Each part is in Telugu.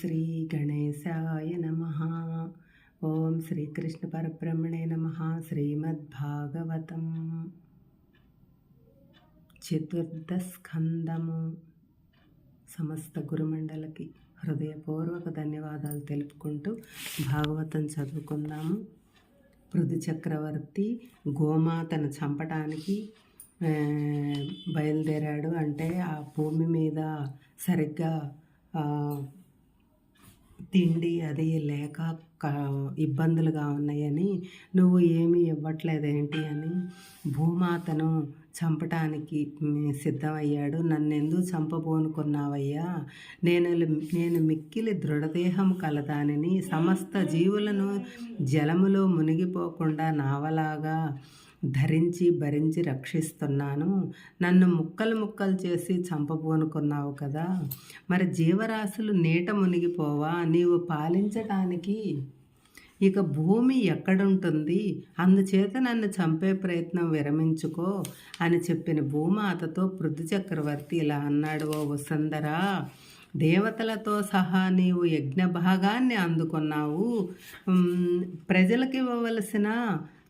శ్రీ గణేశాయ నమః. ఓం శ్రీకృష్ణ పరబ్రహ్మణే నమః. శ్రీమద్భాగవతం చతుర్థస్కందము. సమస్త గురుమండలకి హృదయపూర్వక ధన్యవాదాలు తెలుపుకుంటూ భాగవతం చదువుకుందాము. పృథు చక్రవర్తి గోమాతను చంపటానికి బయలుదేరాడు. అంటే ఆ భూమి మీద సరిగ్గా తిండి అది లేక ఇబ్బందులుగా ఉన్నాయని, నువ్వు ఏమీ ఇవ్వట్లేదేంటి అని భూమాతను చంపటానికి సిద్ధమయ్యాడు. నన్నెందుకు చంపబోనుకున్నావయ్యా? నేను మిక్కిలి దృఢదేహం కలదానిని, సమస్త జీవులను జలములో మునిగిపోకుండా నావలాగా భరించి రక్షిస్తున్నాను. నన్ను ముక్కలు చేసి చంపబోనుకున్నావు కదా, మరి జీవరాశులు నీట మునిగిపోవా? నీవు పాలించటానికి ఇక భూమి ఎక్కడుంటుంది? అందుచేత నన్ను చంపే ప్రయత్నం విరమించుకో అని చెప్పిన భూమాతతో పృథు చక్రవర్తి ఇలా అన్నాడు. ఓ వసుంధరా, దేవతలతో సహా నీవు యజ్ఞ భాగాన్ని అందుకున్నావు. ప్రజలకు ఇవ్వవలసిన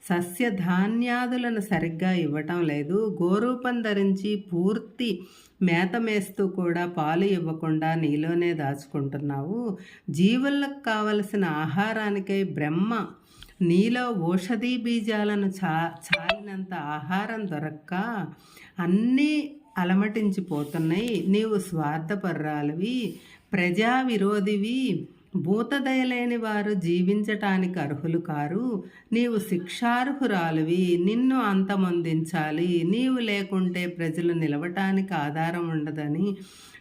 సస్యధాన్యాదులను సరిగ్గా ఇవ్వటం లేదు. గోరూపం ధరించి పూర్తి మేత మేస్తూ కూడా పాలు ఇవ్వకుండా నీలోనే దాచుకుంటున్నావు. జీవులకు కావలసిన ఆహారానికై బ్రహ్మ నీలో ఔషధీ బీజాలను చాలినంత ఆహారం దొరక్క అన్నీ అలమటించిపోతున్నాయి. నీవు స్వార్థపర్రాలివి, ప్రజా విరోధివి, భూతదయలేని వారు జీవించటానికి అర్హులు కారు. నీవు శిక్షార్హురాలివి, నిన్ను అంతమొందించాలి. నీవు లేకుంటే ప్రజలు నిలవటానికి ఆధారం ఉండదని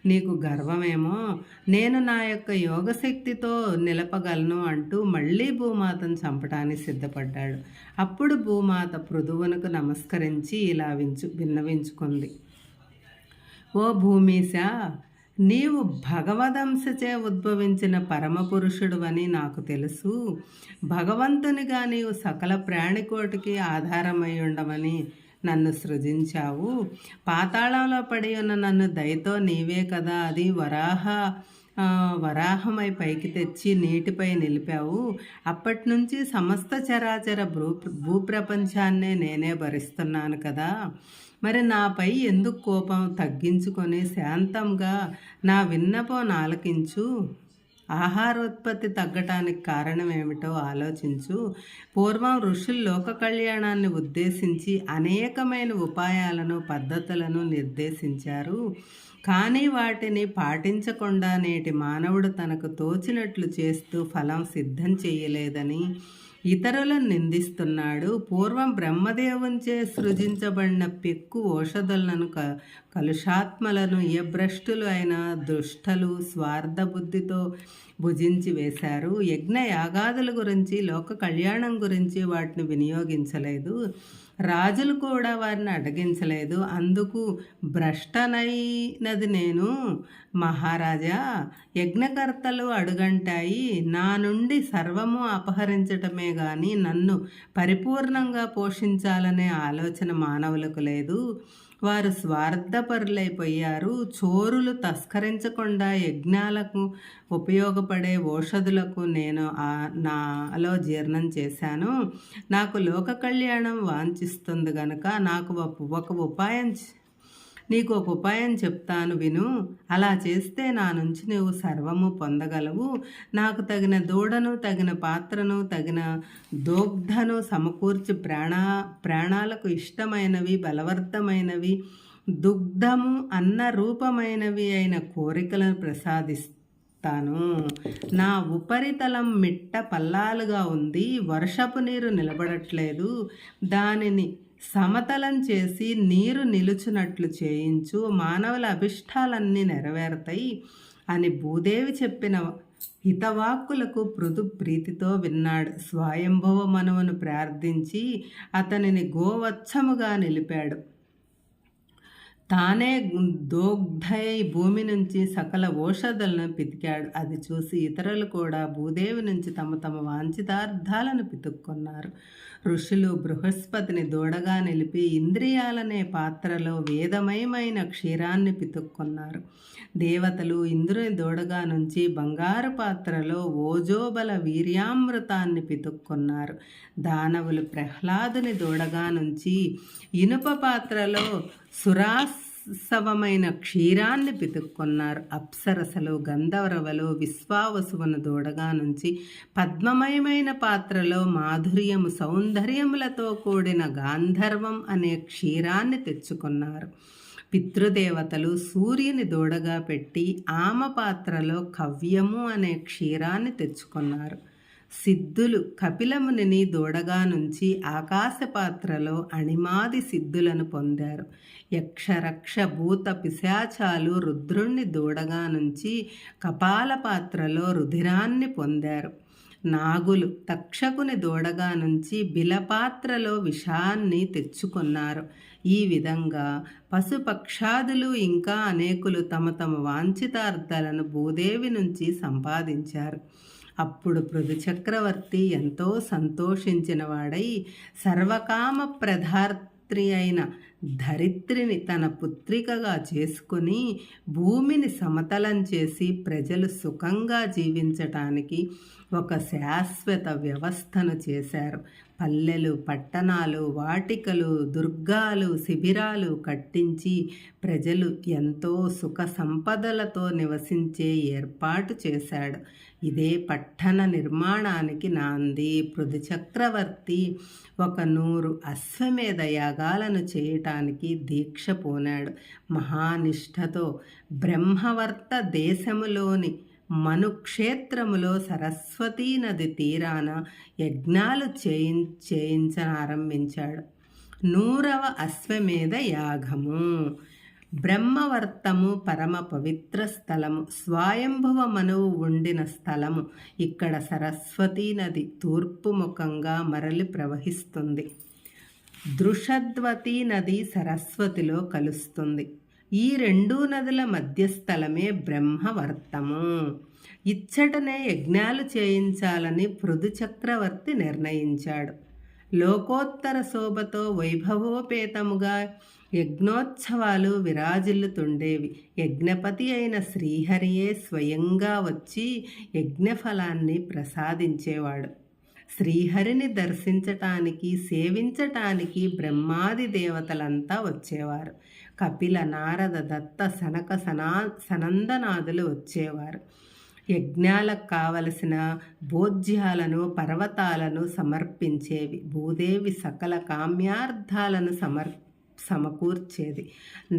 నీకు గర్వమేమో. నేను నా యొక్క యోగశక్తితో నిలపగలను అంటూ మళ్ళీ భూమాతను చంపటానికి సిద్ధపడ్డాడు. అప్పుడు భూమాత పృథువునకు నమస్కరించి ఇలా విన్నవించుకుంది. ఓ భూమీశ, నీవు భగవదంశచే ఉద్భవించిన పరమపురుషుడువని నాకు తెలుసు. భగవంతునిగా నీవు సకల ప్రాణికోటికి ఆధారమై ఉండమని నన్ను సృజించావు. పాతాళంలో పడి ఉన్న నన్ను దయతో నీవే కదా అది వరాహమై పైకి తెచ్చి నీటిపై నిలిపావు. అప్పటి నుంచి సమస్త చరాచర భూప్రపంచాన్నే నేనే భరిస్తున్నాను కదా. మరి నాపై ఎందుకు కోపం? తగ్గించుకొని శాంతంగా నా విన్నపం ఆలకించు. ఆహారోత్పత్తి తగ్గటానికి కారణం ఏమిటో ఆలోచించు. పూర్వం ఋషులు లోక కళ్యాణాన్ని ఉద్దేశించి అనేకమైన ఉపాయాలను పద్ధతులను నిర్దేశించారు. కానీ వాటిని పాటించకుండా నేటి మానవుడు తనకు తోచినట్లు చేస్తూ ఫలం సిద్ధం చేయలేదని ఇతరులను నిందిస్తున్నాడు. పూర్వం బ్రహ్మదేవునిచే సృజించబడిన పెక్కు ఔషధులను కలుషాత్మలను భ్రష్టులు అయిన దుష్టలు స్వార్థ బుద్ధితో భుజించి వేశారు. యజ్ఞ యాగాదుల గురించి, లోక కళ్యాణం గురించి వాటిని వినియోగించలేదు. రాజులు కూడా వారిని అడగించలేదు. అందుకు భ్రష్టనైనది నేను. మహారాజా, యజ్ఞకర్తలు అడుగంటాయి. నా నుండి సర్వము అపహరించటమే గాని నన్ను పరిపూర్ణంగా పోషించాలనే ఆలోచన మానవులకు లేదు. వారు స్వార్థపరులైపోయారు. చోరులు తస్కరించకుండా యజ్ఞాలకు ఉపయోగపడే ఔషధులకు నేను నాలో జీర్ణం చేశాను. నాకు లోక కళ్యాణం వాంఛిస్తుంది గనుక నీకు ఒక ఉపాయం చెప్తాను, విను. అలా చేస్తే నా నుంచి నువ్వు సర్వము పొందగలవు. నాకు తగిన దూడను, తగిన పాత్రను, తగిన దోగ్ధను సమకూర్చి ప్రాణాలకు ఇష్టమైనవి, బలవర్ధమైనవి, దుగ్ధము అన్న రూపమైనవి అయిన కోరికలను ప్రసాదిస్తాను. నా ఉపరితలం మిట్ట పల్లాలుగా ఉంది. వర్షపు నీరు నిలబడట్లేదు. దానిని సమతలం చేసి నీరు నిలుచున్నట్లు చేయించు. మానవుల అభిష్టాలన్నీ నెరవేరుతాయి అని భూదేవి చెప్పిన హితవాక్కులకు పృథు ప్రీతితో విన్నాడు. స్వయంభవ మనువును ప్రార్థించి అతనిని గోవత్సముగా నిలిపాడు. తానే దోగ్ధై భూమి నుంచి సకల ఔషధులను పితికాడు. అది చూసి ఇతరులు కూడా భూదేవి నుంచి తమ వాంఛితార్థాలను పితుక్కున్నారు. ఋషులు బృహస్పతిని దూడగా నిలిపి ఇంద్రియాలనే పాత్రలో వేదమయమైన క్షీరాన్ని పితుక్కున్నారు. దేవతలు ఇంద్రుని దూడగా నుంచి బంగారు పాత్రలో ఓజోబల వీర్యామృతాన్ని పితుక్కున్నారు. దానవులు ప్రహ్లాదుని దూడగా నుంచి ఇనుప పాత్రలో సురాసవమైన క్షీరాన్ని పితుక్కున్నారు. అప్సరసలు గంధర్వలు విశ్వావసువును దూడగా నుంచి పద్మమయమైన పాత్రలో మాధుర్యము సౌందర్యములతో కూడిన గాంధర్వం అనే క్షీరాన్ని తెచ్చుకున్నారు. పితృదేవతలు సూర్యుని దూడగా పెట్టి ఆమ పాత్రలో కవ్యము అనే క్షీరాన్ని తెచ్చుకున్నారు. సిద్ధులు కపిలమునిని దూడగా నుంచి ఆకాశ పాత్రలో అణిమాది సిద్ధులను పొందారు. యక్షరక్ష భూత పిశాచాలు రుద్రుణ్ణి దూడగా నుంచి కపాల పాత్రలో రుధిరాన్ని పొందారు. నాగులు తక్షకుని దూడగా నుంచి బిలపాత్రలో విషాన్ని తెచ్చుకున్నారు. ఈ విధంగా పశుపక్షాదులు ఇంకా అనేకులు తమ తమ వాంఛితార్థాలను భూదేవి నుంచి సంపాదించారు. అప్పుడు పృథు చక్రవర్తి ఎంతో సంతోషించిన వాడై సర్వకామ ప్రధాత్రి అయిన ధరిత్రిని తన పుత్రికగా చేసుకుని భూమిని సమతలం చేసి ప్రజలు సుఖంగా జీవించటానికి ఒక శాశ్వత వ్యవస్థను చేశారు. పల్లెలు, పట్టణాలు, వాటికలు, దుర్గాలు, శిబిరాలు కట్టించి ప్రజలు ఎంతో సుఖ సంపదలతో నివసించే ఏర్పాటు చేశాడు. ఇదే పట్టణ నిర్మాణానికి నాంది. పృథు చక్రవర్తి 100 అశ్వమేధ యాగాలను చేయటానికి దీక్ష పూనాడు. మహానిష్ఠతో బ్రహ్మవర్త దేశములోని మనుక్షేత్రములో సరస్వతీ నది తీరాన యజ్ఞాలు చేయించనారంభించాడు. 100వ అశ్వమేధ యాగము. బ్రహ్మవర్తము పరమ పవిత్ర స్థలము, స్వయంభువ మనువు ఉండిన స్థలము. ఇక్కడ సరస్వతీ నది తూర్పు ముఖంగా మరలి ప్రవహిస్తుంది. దృషద్వతీ నది సరస్వతిలో కలుస్తుంది. ఈ 2 నదుల మధ్యస్థలమే బ్రహ్మవర్తము. ఇచ్చటనే యజ్ఞాలు చేయించాలని పృథు చక్రవర్తి నిర్ణయించాడు. లోకోత్తర శోభతో వైభవోపేతముగా యజ్ఞోత్సవాలు విరాజిల్లుతుండేవి. యజ్ఞపతి అయిన శ్రీహరియే స్వయంగా వచ్చి యజ్ఞఫలాన్ని ప్రసాదించేవాడు. శ్రీహరిని దర్శించటానికి, సేవించటానికి బ్రహ్మాది దేవతలంతా వచ్చేవారు. కపిల, నారద, దత్త, సనక, సనందనాదులు వచ్చేవారు. యజ్ఞాలకు కావలసిన భోజ్యాలను, పర్వతాలను సమర్పించేవి. భూదేవి సకల కామ్యార్థాలను సమకూర్చేది.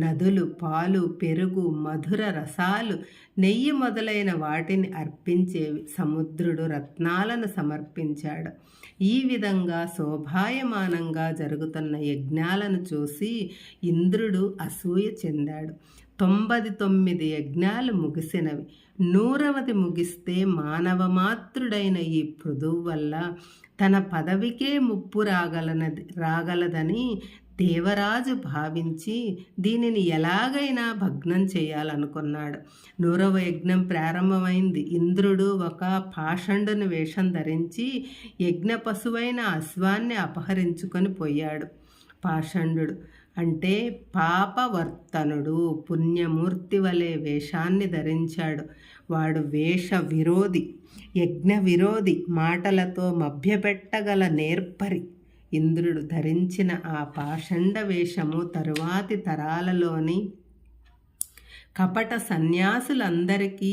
నదులు, పాలు, పెరుగు, మధుర రసాలు, నెయ్యి మొదలైన వాటిని అర్పించేవి. సముద్రుడు రత్నాలను సమర్పించాడు. ఈ విధంగా శోభాయమానంగా జరుగుతున్న యజ్ఞాలను చూసి ఇంద్రుడు అసూయ చెందాడు. 99 యజ్ఞాలు ముగిసినవి. 100వది ముగిస్తే మానవమాత్రుడైన ఈ పృథువు వల్ల తన పదవికే ముప్పు రాగలదని దేవరాజు భావించి దీనిని ఎలాగైనా భగ్నం చేయాలనుకున్నాడు. 100వ యజ్ఞం ప్రారంభమైంది. ఇంద్రుడు ఒక పాషండుని వేషం ధరించి యజ్ఞ పశువైన అశ్వాన్ని అపహరించుకొని పోయాడు. పాషండు అంటే పాపవర్తనుడు, పుణ్యమూర్తి వలె వేషాన్ని ధరించాడు. వాడు వేష విరోధి, యజ్ఞ విరోధి, మాటలతో మభ్యపెట్టగల నేర్పరి. ఇంద్రుడు ధరించిన ఆ పాషండ వేషము తరువాతి తరాలలోని కపట సన్యాసులందరికీ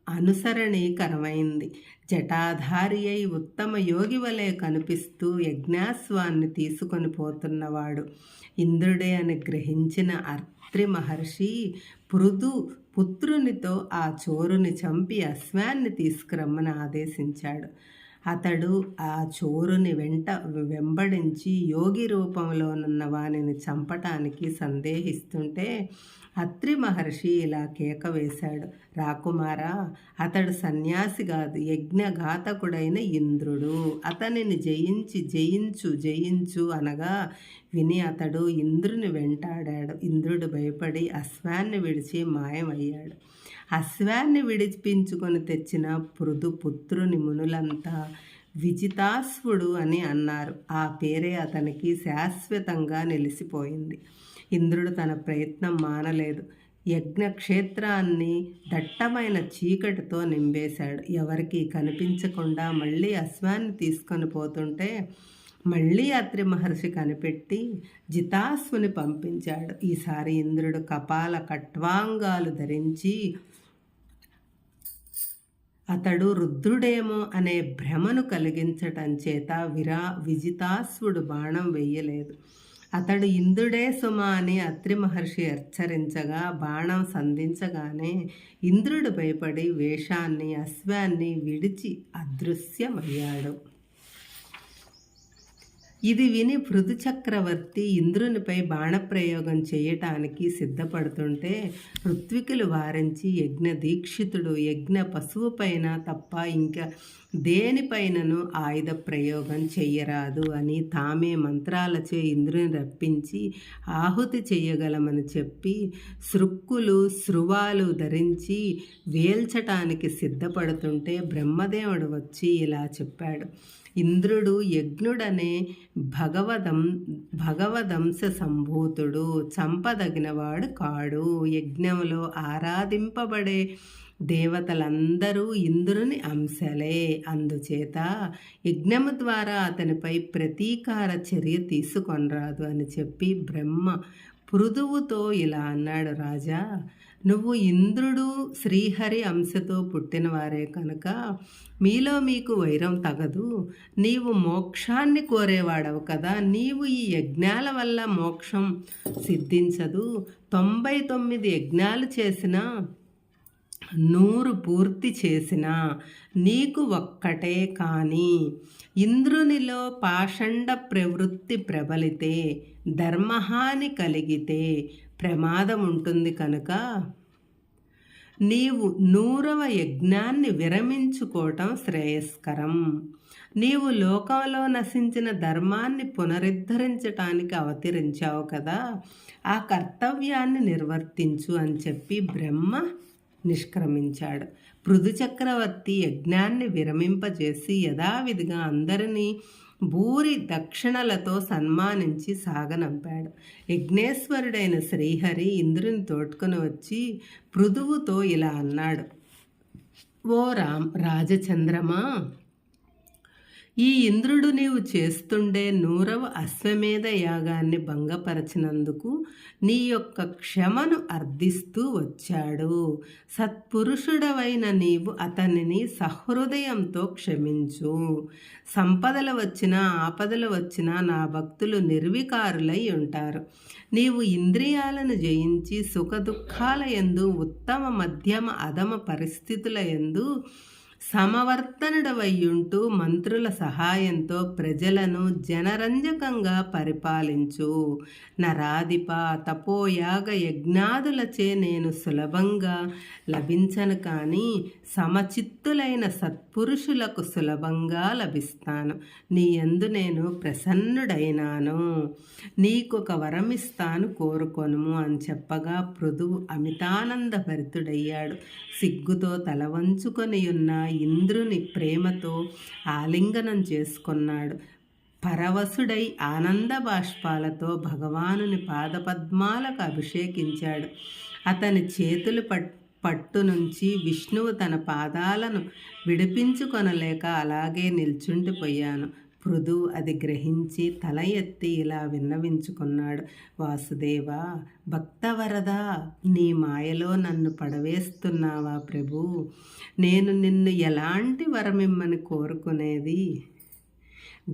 అనుసరణీకరమైంది. జటాధారి అయి ఉత్తమ యోగి వలె కనిపిస్తూ యజ్ఞాశ్వాన్ని తీసుకొని పోతున్నవాడు ఇంద్రుడే అని గ్రహించిన అత్రి మహర్షి పృథు పుత్రునితో ఆ చోరుని చంపి అశ్వాన్ని తీసుకురమ్మని ఆదేశించాడు. అతడు ఆ చోరుని వెంబడించి యోగి రూపంలోనున్న వానిని చంపటానికి సందేహిస్తుంటే అత్రి మహర్షి ఇలా కేక వేశాడు, రాకుమారా, అతడు సన్యాసి కాదు, యజ్ఞఘాతకుడైన ఇంద్రుడు. అతనిని జయించు అనగా విని అతడు ఇంద్రుని వెంటాడాడు. ఇంద్రుడు భయపడి అశ్వాన్ని విడిచి మాయమయ్యాడు. అశ్వాన్ని విడిపించుకొని తెచ్చిన పృథు పుత్రుని మునులంతా విజితాశ్వుడు అని అన్నారు. ఆ పేరే అతనికి శాశ్వతంగా నిలిచిపోయింది. ఇంద్రుడు తన ప్రయత్నం మానలేదు. యజ్ఞక్షేత్రాన్ని దట్టమైన చీకటితో నింపేశాడు. ఎవరికీ కనిపించకుండా మళ్ళీ అశ్వాన్ని తీసుకొని పోతుంటే మళ్ళీ అత్రి మహర్షి కనిపెట్టి జితాశ్వుని పంపించాడు. ఈసారి ఇంద్రుడు కపాల కట్వాంగాలు ధరించి అతడు రుద్రుడేమో అనే భ్రమను కలిగించటం చేత విజితాశ్వుడు బాణం వెయ్యలేదు. అతడు ఇంద్రుడే సుమ అని అత్రి మహర్షి హెచ్చరించగా బాణం సంధించగానే ఇంద్రుడు భయపడి వేషాన్ని అశ్వాన్ని విడిచి అదృశ్యమయ్యాడు. ఇది విని పృథు చక్రవర్తి ఇంద్రునిపై బాణప్రయోగం చేయటానికి సిద్ధపడుతుంటే ఋత్వికులు వారించి యజ్ఞ దీక్షితుడు యజ్ఞ పశువు పైన తప్ప ఇంకా దేనిపైనను ఆయుధ ప్రయోగం చెయ్యరాదు అని తామే మంత్రాలచే ఇంద్రుని రప్పించి ఆహుతి చెయ్యగలమని చెప్పి సృక్కులు స్రువాలు ధరించి వేల్చటానికి సిద్ధపడుతుంటే బ్రహ్మదేవుడు వచ్చి ఇలా చెప్పాడు. ఇంద్రుడు యజ్ఞుడనే భగవదంశ సంభూతుడు, చంపదగినవాడు కాడు. యజ్ఞంలో ఆరాధింపబడే దేవతలందరూ ఇంద్రుని అంశలే. అందుచేత యజ్ఞము ద్వారా అతనిపై ప్రతీకార చర్య తీసుకొనరాదు అని చెప్పి బ్రహ్మ పృథువుతో ఇలా అన్నాడు. రాజా, నువ్వు ఇంద్రుడు శ్రీహరి అంశతో పుట్టినవారే కనుక మీలో మీకు వైరం తగదు. నీవు మోక్షాన్ని కోరేవాడవు కదా. నీవు ఈ యజ్ఞాల వల్ల మోక్షం సిద్ధించదు. 99 యజ్ఞాలు చేసినా 100 పూర్తి చేసినా నీకు ఒక్కటే. కానీ ఇంద్రునిలో పాషండ ప్రవృత్తి ప్రబలితే ధర్మహాని కలిగితే ప్రమాదం ఉంటుంది కనుక నీవు 100వ యజ్ఞాన్ని విరమించుకోవటం శ్రేయస్కరం. నీవు లోకంలో నశించిన ధర్మాన్ని పునరుద్ధరించటానికి అవతరించావు కదా, ఆ కర్తవ్యాన్ని నిర్వర్తించు అని చెప్పి బ్రహ్మ నిష్క్రమించాడు. పృథు చక్రవర్తి యజ్ఞాన్ని విరమింపజేసి యథావిధిగా అందరినీ భూరి దక్షిణలతో సన్మానించి సాగనంపాడు. యజ్ఞేశ్వరుడైన శ్రీహరి ఇంద్రుని తోడ్కొని వచ్చి పృథువుతో ఇలా అన్నాడు. ఓ రాజచంద్రమా, ఈ ఇంద్రుడు నీవు చేస్తుండే 100వ అశ్వమేధ యాగాన్ని భంగపరచినందుకు నీ యొక్క క్షమను అర్థిస్తూ వచ్చాడు. సత్పురుషుడవైన నీవు అతనిని సహృదయంతో క్షమించు. సంపదలు వచ్చినా ఆపదలు వచ్చినా నా భక్తులు నిర్వికారులై ఉంటారు. నీవు ఇంద్రియాలను జయించి సుఖదుఖాల యందు ఉత్తమ మధ్యమ అధమ పరిస్థితుల యందు సమవర్తనుడవయ్యుంటూ మంత్రుల సహాయంతో ప్రజలను జనరంజకంగా పరిపాలించు. నరాధిప, తపోయాగ యజ్ఞాదులచే నేను సులభంగా లభించను, కానీ సమచిత్తులైన సత్పురుషులకు సులభంగా లభిస్తాను. నీ యందు నేను ప్రసన్నుడైనాను. నీకొక వరమిస్తాను, కోరుకొనుము అని చెప్పగా పృథువు అమితానంద భరితుడయ్యాడు. సిగ్గుతో తల వంచుకొని ఉన్న ఇంద్రుని ప్రేమతో ఆలింగనం చేసుకున్నాడు. పరవశుడై ఆనంద బాష్పాలతో భగవానుని పాదపద్మాలకు అభిషేకించాడు. అతని చేతులు పట్టు నుంచి విష్ణువు తన పాదాలను విడిపించుకొనలేక అలాగే నిల్చుండిపోయాను. పృథువు అది గ్రహించి తల ఎత్తి ఇలా విన్నవించుకున్నాడు. వాసుదేవ, భక్తవరదా, నీ మాయలో నన్ను పడవేస్తున్నావా ప్రభు? నేను నిన్ను ఎలాంటి వరమిమ్మని కోరుకునేది?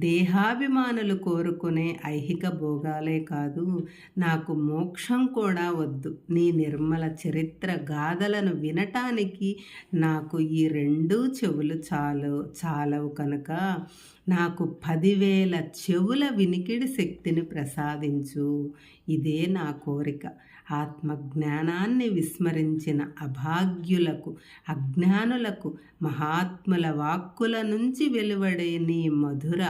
దేహాభిమానులు కోరుకునే ఐహిక భోగాలే కాదు, నాకు మోక్షం కూడా వద్దు. నీ నిర్మల చరిత్ర గాథలను వినటానికి నాకు ఈ 2 చెవులు చాలవు కనుక నాకు 10,000 చెవుల వినికిడి శక్తిని ప్రసాదించు. ఇదే నా కోరిక. ఆత్మజ్ఞానాన్ని విస్మరించిన అభాగ్యులకు, అజ్ఞానులకు మహాత్ముల వాక్కుల నుంచి వెలువడే నీ మధుర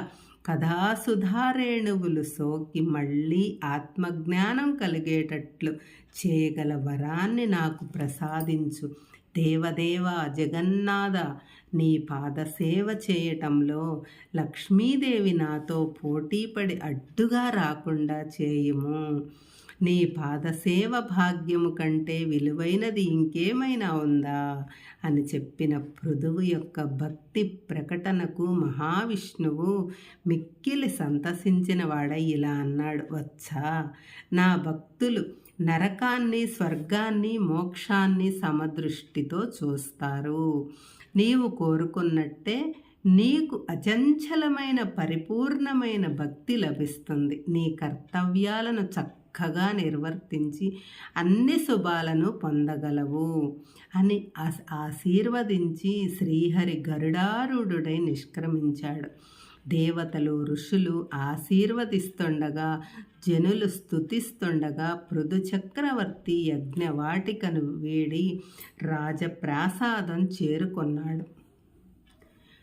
కథాసుధారేణువులు సోకి మళ్ళీ ఆత్మజ్ఞానం కలిగేటట్లు చేయగల వరాన్ని నాకు ప్రసాదించు. దేవదేవ జగన్నాథ, నీ పాదసేవ చేయటంలో లక్ష్మీదేవి నాతో పోటీపడి అడ్డుగా రాకుండా చేయుము. నీ పాదసేవ భాగ్యము కంటే విలువైనది ఇంకేమైనా ఉందా అని చెప్పిన పృథువు యొక్క భక్తి ప్రకటనకు మహావిష్ణువు మిక్కిలి సంతసించిన వాడై ఇలా అన్నాడు, వచ్చా, నా భక్తులు నరకాన్ని, స్వర్గాన్ని, మోక్షాన్ని సమదృష్టితో చూస్తారు. నీవు కోరుకున్నట్టే నీకు అచంచలమైన పరిపూర్ణమైన భక్తి లభిస్తుంది. నీ కర్తవ్యాలను చక్కగా నిర్వర్తించి అన్ని శుభాలను పొందగలవు అని ఆశీర్వదించి శ్రీహరి గరుడారూఢుడై నిష్క్రమించాడు. దేవతలు, ఋషులు ఆశీర్వదిస్తుండగా, జనులు స్తుతిస్తుండగా పృథు చక్రవర్తి యజ్ఞవాటికను వీడి రాజప్రాసాదం చేరుకొన్నాడు.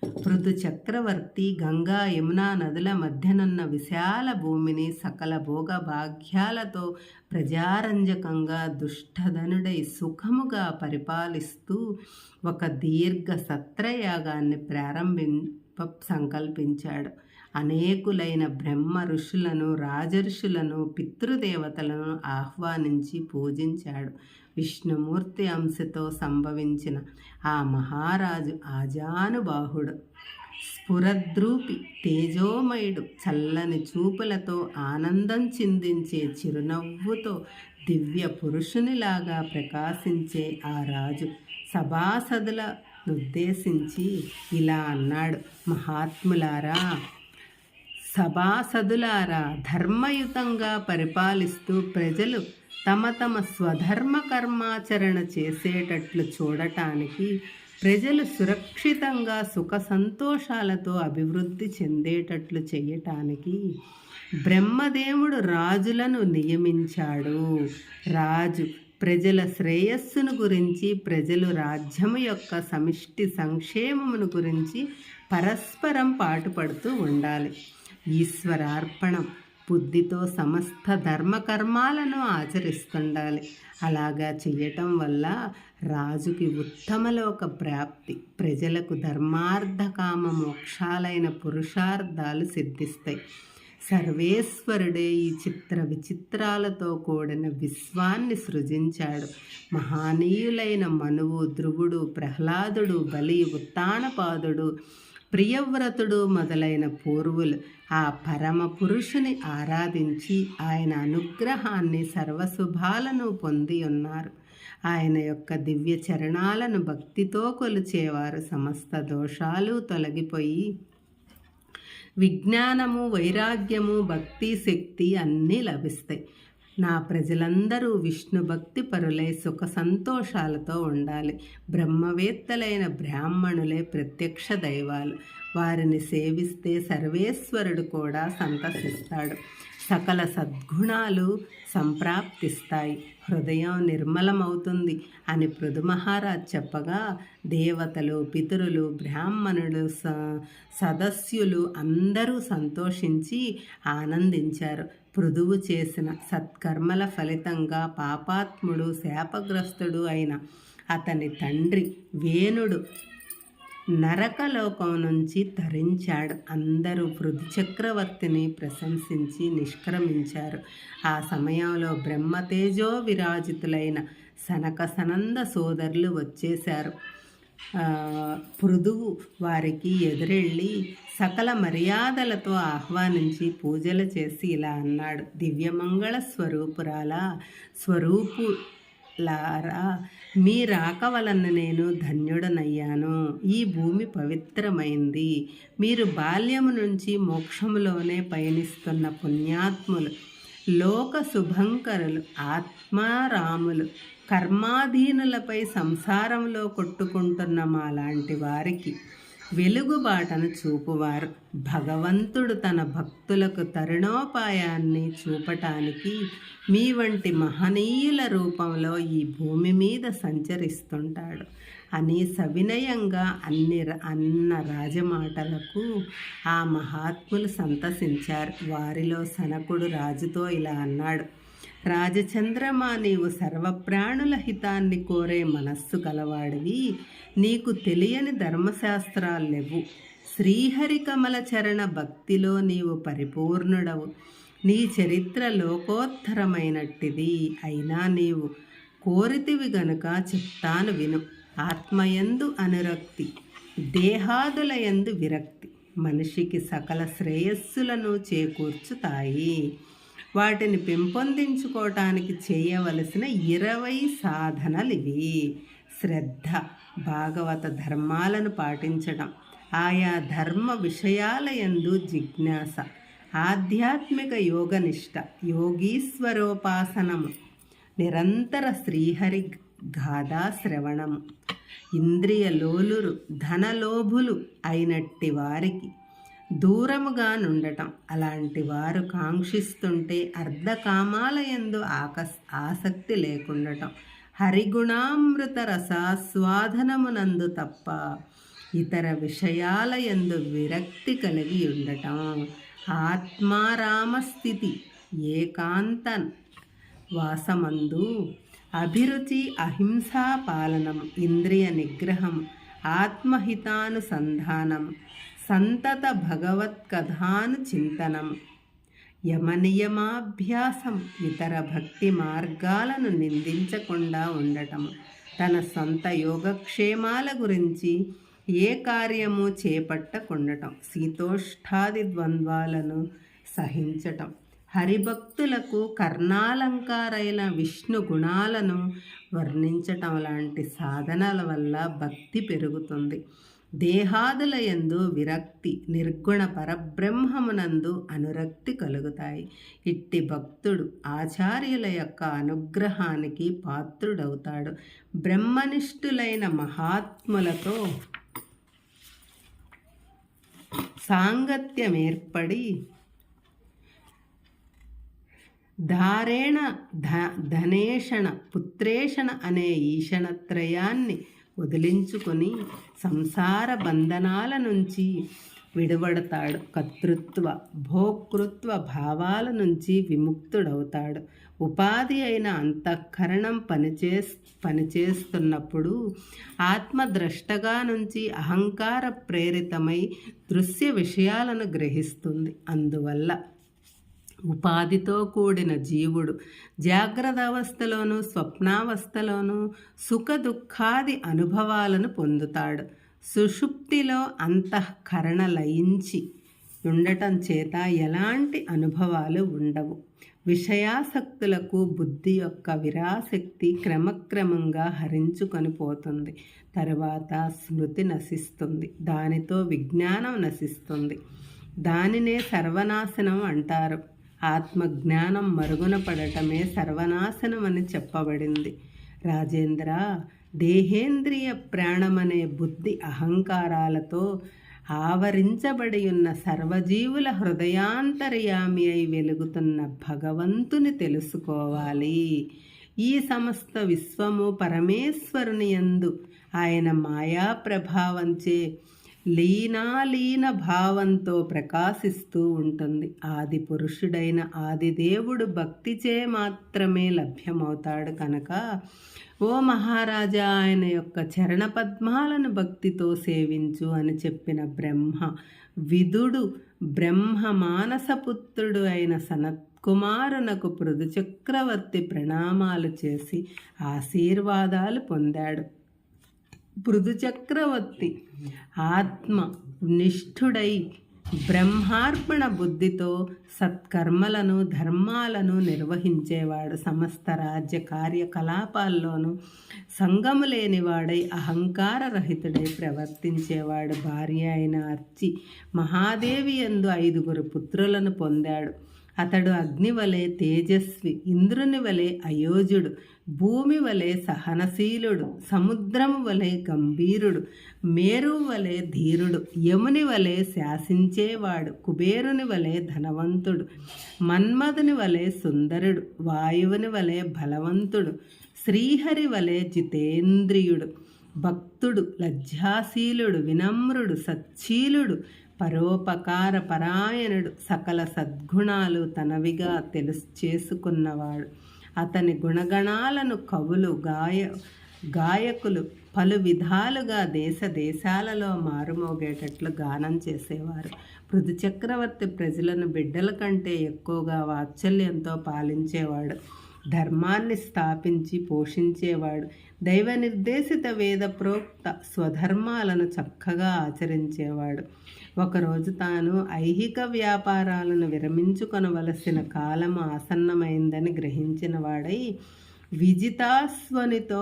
పృథు చక్రవర్తి గంగా, యమునా నదుల మధ్యనున్న విశాల భూమిని సకల భోగభాగ్యాలతో ప్రజారంజకంగా దుష్టధనుడై సుఖముగా పరిపాలిస్తూ ఒక దీర్ఘ సత్రయాగాన్ని సంకల్పించాడు. అనేకులైన బ్రహ్మ ఋషులను, రాజర్షులను, పితృదేవతలను ఆహ్వానించి పూజించాడు. విష్ణుమూర్తి అంశతో సంభవించిన ఆ మహారాజు ఆజానుబాహుడు, స్ఫురద్రూపి, తేజోమయుడు, చల్లని చూపులతో, ఆనందం చిందించే చిరునవ్వుతో, దివ్య పురుషునిలాగా ప్రకాశించే ఆ రాజు సభాసదులనుద్దేశించి ఇలా అన్నాడు, మహాత్ములారా, సభాసదులారా, ధర్మయుతంగా పరిపాలిస్తూ ప్రజలు తమ తమ స్వధర్మ కర్మాచరణ చేసేటట్లు చూడటానికి, ప్రజలు సురక్షితంగా సుఖ సంతోషాలతో అభివృద్ధి చెందేటట్లు చేయటానికి బ్రహ్మదేవుడు రాజులను నియమించాడు. రాజు ప్రజల శ్రేయస్సును గురించి, ప్రజలు రాజ్యము యొక్క సమిష్టి సంక్షేమమును గురించి పరస్పరం పాటుపడుతూ ఉండాలి. ఈశ్వరార్పణం బుద్ధితో సమస్త ధర్మకర్మాలను ఆచరిస్తుండాలి. అలాగా చేయటం వల్ల రాజుకి ఉత్తమలోక ప్రాప్తి, ప్రజలకు ధర్మార్థ కామ మోక్షాలైన పురుషార్థాలు సిద్ధిస్తాయి. సర్వేశ్వరుడే ఈ చిత్ర విచిత్రాలతో కూడిన విశ్వాన్ని సృజించాడు. మహానీయులైన మనువు, ధ్రువుడు, ప్రహ్లాదుడు, బలి, ఉత్తానపాదుడు, ప్రియవ్రతుడు మొదలైన పూర్వులు ఆ పరమ పురుషుని ఆరాధించి ఆయన అనుగ్రహాన్ని, సర్వశుభాలను పొంది ఉన్నారు. ఆయన యొక్క దివ్య చరణాలను భక్తితో కొలిచేవారు సమస్త దోషాలు తొలగిపోయి విజ్ఞానము, వైరాగ్యము, భక్తి, శక్తి అన్నీ లభిస్తాయి. నా ప్రజలందరూ విష్ణు భక్తి పరులై సుఖ సంతోషాలతో ఉండాలి. బ్రహ్మవేత్తలైన బ్రాహ్మణులే ప్రత్యక్ష దైవాలు. వారిని సేవిస్తే సర్వేశ్వరుడు కూడా సంతసిస్తాడు. సకల సద్గుణాలు సంప్రాప్తిస్తాయి. హృదయం నిర్మలమవుతుంది అని పృథు మహారాజ్ చెప్పగా దేవతలు, పితరులు, బ్రాహ్మణులు, సదస్యులు అందరూ సంతోషించి ఆనందించారు. పృథువు చేసిన సత్కర్మల ఫలితంగా పాపాత్ముడు, శాపగ్రస్తుడు అయిన అతని తండ్రి వేణుడు నరకలోకం నుంచి తరించాడు. అందరూ పృథు చక్రవర్తిని ప్రశంసించి నిష్క్రమించారు. ఆ సమయంలో బ్రహ్మతేజో విరాజితులైన సనక సనంద సోదరులు వచ్చేశారు. పృథువు వారికి ఎదురెళ్ళి సకల మర్యాదలతో ఆహ్వానించి పూజలు చేసి ఇలా అన్నాడు, దివ్యమంగళ స్వరూపులారా, మీ రాక వలన నేను ధన్యుడనయ్యాను. ఈ భూమి పవిత్రమైంది. మీరు బాల్యము నుంచి మోక్షములోనే పయనిస్తున్న పుణ్యాత్ములు, లోక శుభంకరులు, ఆత్మారాములు, కర్మాధీనులపై సంసారంలో కొట్టుకుంటున్న మాలాంటి వారికి వెలుగుబాటను చూపువారు. భగవంతుడు తన భక్తులకు తరుణోపాయాన్ని చూపటానికి మీ వంటి మహనీయుల రూపంలో ఈ భూమి మీద సంచరిస్తుంటాడు అని సవినయంగా అన్న రాజమాటలకు ఆ మహాత్ములు సంతసించారు. వారిలో సనకుడు రాజుతో ఇలా అన్నాడు, రాజచంద్రమా, నీవు సర్వప్రాణుల హితాన్ని కోరే మనస్సు కలవాడివి. నీకు తెలియని ధర్మశాస్త్రాలు లేవు. శ్రీహరి కమల చరణ భక్తిలో నీవు పరిపూర్ణుడవు. నీ చరిత్ర లోకోత్తరమైనట్టిది. అయినా నీవు కోరితివి గనుక చెప్తాను విను. ఆత్మయందు అనురక్తి, దేహాదులయందు విరక్తి మనిషికి సకల శ్రేయస్సులను చేకూర్చుతాయి. వాటిని పెంపొందించుకోవటానికి చేయవలసిన 20 సాధనలివి. శ్రద్ధ, భాగవత ధర్మాలను పాటించడం, ఆయా ధర్మ విషయాలయందు జిజ్ఞాస, ఆధ్యాత్మిక యోగనిష్ట, యోగీశ్వరోపాసనము, నిరంతర శ్రీహరి గాథా శ్రవణము. ఇంద్రియ లోలురు, ధనలోభులు అయినట్టి వారికి దూరముగా నుండటం. అలాంటి వారు కాంక్షిస్తుంటే అర్ధకామాలయందు ఆసక్తి లేకుండటం. హరిగుణామృత రసాస్వాదనమునందు తప్ప ఇతర విషయాలయందు విరక్తి కలిగి ఉండటం. ఆత్మారామస్థితి, ఏకాంత వాసమందు అభిరుచి, అహింసా పాలనము, ఇంద్రియ నిగ్రహము, ఆత్మహితానుసంధానము, సంతత భగవత్కథాను చింతనము, యమనియమాభ్యాసం, ఇతర భక్తి మార్గాలను నిందించకుండా ఉండటము, తన సొంత యోగక్షేమాల గురించి ఏ కార్యము చేపట్టకుండటం, శీతోష్ఠాది ద్వంద్వాలను సహించటం, హరిభక్తులకు కర్ణాలంకారైన విష్ణు గుణాలను వర్ణించటం లాంటి సాధనల వల్ల భక్తి పెరుగుతుంది. దేహాదుల యందు విరక్తి, నిర్గుణ పరబ్రహ్మమునందు అనురక్తి కలుగుతాయి. ఇట్టి భక్తుడు ఆచార్యుల యొక్క అనుగ్రహానికి పాత్రుడవుతాడు. బ్రహ్మనిష్ఠులైన మహాత్ములతో సాంగత్యం ఏర్పడి ధారేణ ధనేషణ పుత్రేషణ అనే ఈషణత్రయాన్ని వదిలించుకొని సంసార బంధనాల నుంచి విడబడతాడు. కర్తృత్వ భోక్తృత్వ భావాల నుంచి విముక్తుడవుతాడు. ఉపాధి అయిన అంతఃకరణం పనిచేస్తున్నప్పుడు ఆత్మద్రష్టగా నుంచి అహంకార ప్రేరితమై దృశ్య విషయాలను గ్రహిస్తుంది. అందువల్ల ఉపాధితో కూడిన జీవుడు జాగ్రత్త అవస్థలోనూ స్వప్నావస్థలోనూ సుఖ దుఃఖాది అనుభవాలను పొందుతాడు. సుషుప్తిలో అంతఃకరణ లయించి ఉండటం చేత ఎలాంటి అనుభవాలు ఉండవు. విషయాసక్తులకు బుద్ధి యొక్క విరాసక్తి క్రమక్రమంగా హరించుకొని పోతుంది. తరువాత స్మృతి నశిస్తుంది. దానితో విజ్ఞానం నశిస్తుంది. దానినే సర్వనాశనం అంటారు. ఆత్మజ్ఞానం మరుగున పడటమే సర్వనాశనం అని చెప్పబడింది. రాజేంద్ర, దేహేంద్రియ ప్రాణమనే బుద్ధి అహంకారాలతో ఆవరించబడి ఉన్న సర్వజీవుల హృదయాంతర్యామి అయి వెలుగుతున్న భగవంతుని తెలుసుకోవాలి. ఈ సమస్త విశ్వము పరమేశ్వరుని యందు ఆయన మాయా ప్రభావంచే లీనాలీన భావంతో ప్రకాశిస్తూ ఉంటుంది. ఆది పురుషుడైన ఆదిదేవుడు భక్తిచే మాత్రమే లభ్యమవుతాడు కనుక ఓ మహారాజా, ఆయన యొక్క చరణ పద్మాలను భక్తితో సేవించు అని చెప్పిన బ్రహ్మ విదుడు బ్రహ్మ మానసపుత్రుడు అయిన సనత్కుమారునకు పృథు చక్రవర్తి ప్రణామాలు చేసి ఆశీర్వాదాలు పొందాడు. పృథు చక్రవర్తి ఆత్మ నిష్ఠుడై బ్రహ్మార్పణ బుద్ధితో సత్కర్మలను ధర్మాలను నిర్వహించేవాడు. సమస్త రాజ్య కార్యకలాపాల్లోనూ సంగము లేనివాడై అహంకార రహితుడై ప్రవర్తించేవాడు. భార్య అయిన అర్చి మహాదేవి యందు 5 పుత్రులను పొందాడు. అతడు అగ్ని వలె తేజస్వి, ఇంద్రుని వలె అయోజుడు, భూమి వలె సహనశీలుడు, సముద్రము వలె గంభీరుడు, మేరువు వలె ధీరుడు, యముని వలె శాసించేవాడు, కుబేరుని వలె ధనవంతుడు, మన్మధుని వలె సుందరుడు, వాయువుని వలె బలవంతుడు, శ్రీహరి వలె జితేంద్రియుడు, భక్తుడు, లజ్జాశీలుడు, వినమ్రుడు, సచ్చీలుడు, పరోపకార పరాయణుడు, సకల సద్గుణాలు తనవిగా చేసుకున్నవాడు. అతని గుణగణాలను కవులు గాయకులు పలు విధాలుగా దేశ దేశాలలో మారుమోగేటట్లు గానం చేసేవారు. పృథు చక్రవర్తి ప్రజలను బిడ్డల కంటే ఎక్కువగా వాత్సల్యంతో పాలించేవాడు. ధర్మాన్ని స్థాపించి పోషించేవాడు. దైవ నిర్దేశిత వేద ప్రోక్త స్వధర్మాలను చక్కగా ఆచరించేవాడు. ఒకరోజు తాను ఐహిక వ్యాపారాలను విరమించుకొనవలసిన కాలం ఆసన్నమైందని గ్రహించిన వాడై విజితాస్వనితో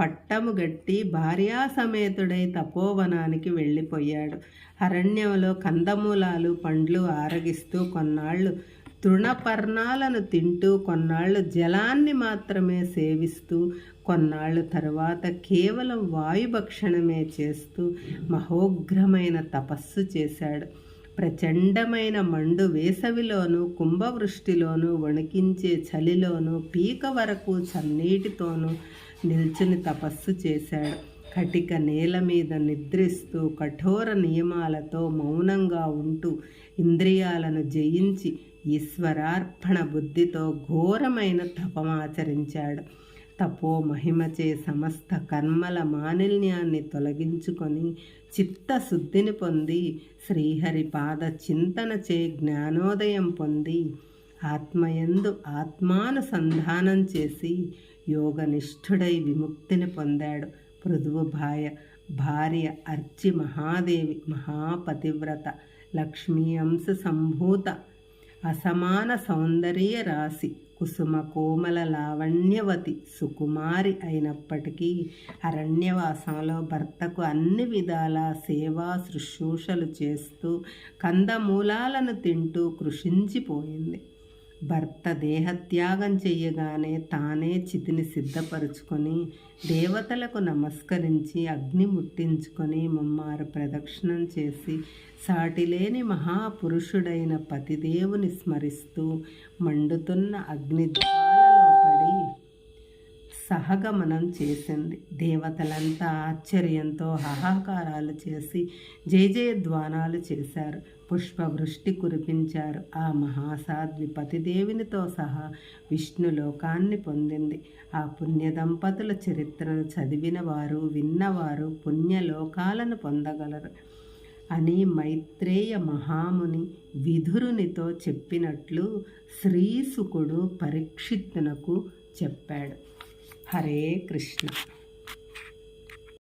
పట్టము గట్టి భార్యాసమేతుడై తపోవనానికి వెళ్ళిపోయాడు. అరణ్యంలో కందమూలాలు పండ్లు ఆరగిస్తూ కొన్నాళ్ళు తృణపర్ణాలను తింటూ, కొన్నాళ్ళు జలాన్ని మాత్రమే సేవిస్తూ, కొన్నాళ్ళు తరువాత కేవలం వాయుభక్షణమే చేస్తూ మహోగ్రమైన తపస్సు చేశాడు. ప్రచండమైన మండు వేసవిలోనూ, కుంభవృష్టిలోనూ, వణికించే చలిలోనూ, పీక వరకు చన్నీటితోనూ నిల్చుని తపస్సు చేశాడు. కటిక నేల మీద నిద్రిస్తూ, కఠోర నియమాలతో మౌనంగా ఉంటూ, ఇంద్రియాలను జయించి ఈశ్వరార్పణ బుద్ధితో ఘోరమైన తపమాచరించాడు. తపో మహిమచే సమస్త కర్మల మాలిన్యాన్ని తొలగించుకొని చిత్తశుద్ధిని పొంది శ్రీహరి పాద చింతనచే జ్ఞానోదయం పొంది ఆత్మయందు ఆత్మానుసంధానం చేసి యోగనిష్ఠుడై విముక్తిని పొందాడు. పృథువు భార్య అర్చి మహాదేవి మహాపతివ్రత, లక్ష్మీ అంశ సంభూత, అసమాన సౌందర్య రాశి, కుసుమ కోమల లావణ్యవతి, సుకుమారి అయినప్పటికీ అరణ్యవాసంలో భర్తకు అన్ని విధాల సేవా శుశ్రూషలు చేస్తూ కందమూలాలను తింటూ కృషించిపోయింది. భర్త దేహత్యాగం చెయ్యగానే తానే చితిని సిద్ధపరుచుకొని దేవతలకు నమస్కరించి అగ్ని ముట్టించుకొని ముమ్మారు ప్రదక్షిణం చేసి సాటిలేని మహాపురుషుడైన పతిదేవుని స్మరిస్తూ మండుతున్న అగ్నిజ్వాలలో పడి సహగమనం చేసింది. దేవతలంతా ఆశ్చర్యంతో హాహాకారాలు చేసి జయజయధ్వానాలు చేశారు. పుష్పవృష్టి కురిపించారు. ఆ మహాసాధ్వి పతిదేవినితో సహా విష్ణులోకాన్ని పొందింది. ఆ పుణ్య దంపతుల చరిత్రను చదివిన వారు, విన్నవారు పుణ్యలోకాలను పొందగలరు అని మైత్రేయ మహాముని విదురునితో చెప్పినట్లు శ్రీశుకుడు పరీక్షిత్తునకు చెప్పాడు. హరే కృష్ణ.